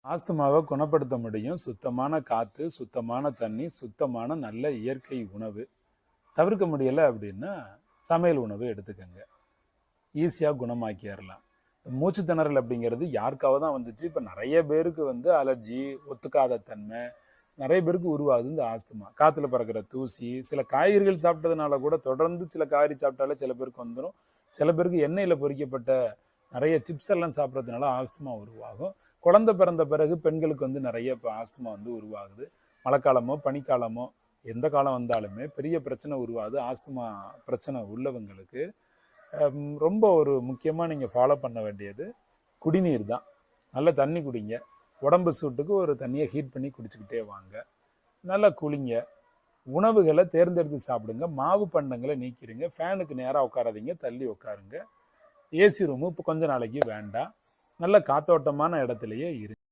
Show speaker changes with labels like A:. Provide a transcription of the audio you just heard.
A: ஆஸ்துமாவை குணப்படுத்த முடியும். சுத்தமான காற்று, சுத்தமான தண்ணி, சுத்தமான நல்ல இயற்கை உணவு. தவிர்க்க முடியலை அப்படின்னா சமையல் உணவு எடுத்துக்கங்க. ஈஸியாக குணமாக்கிடலாம். மூச்சு திணறல் அப்படிங்கிறது யாருக்காவது தான் வந்துச்சு. இப்போ நிறைய பேருக்கு அலர்ஜி, ஒத்துக்காத தன்மை நிறைய பேருக்கு உருவாகுது. இந்த ஆஸ்துமா காற்றுல பறக்கிற தூசி, சில காய்கறிகள் சாப்பிட்டதுனால கூட தொடர்ந்து சில காய்கறி சாப்பிட்டாலே சில பேருக்கு வந்துடும். சில பேருக்கு எண்ணெயில் பொரிக்கப்பட்ட நிறைய சிப்ஸ் எல்லாம் சாப்பிட்றதுனால ஆஸ்துமா உருவாகும். குழந்தை பிறந்த பிறகு பெண்களுக்கு நிறைய இப்போ ஆஸ்துமா உருவாகுது. மழைக்காலமோ பனிக்காலமோ எந்த காலம் வந்தாலுமே பெரிய பிரச்சனை உருவாகுது. ஆஸ்துமா பிரச்சனை உள்ளவங்களுக்கு ரொம்ப ஒரு முக்கியமாக நீங்கள் ஃபாலோ பண்ண வேண்டியது குடிநீர் தான். நல்ல தண்ணி குடிங்க. உடம்பு சூட்டுக்கு ஒரு தண்ணியை ஹீட் பண்ணி குடிச்சுக்கிட்டே வாங்க. நல்லா குளிங்க. உணவுகளை தேர்ந்தெடுத்து சாப்பிடுங்க. மாவு பண்டங்களை நீக்கிடுங்க. ஃபேனுக்கு நேராக உட்காராதீங்க, தள்ளி உட்காருங்க. ஏசி ரூமு இப்போ கொஞ்ச நாளைக்கு வேண்டாம். நல்ல காத்தோட்டமான இடத்துலையே இருங்க.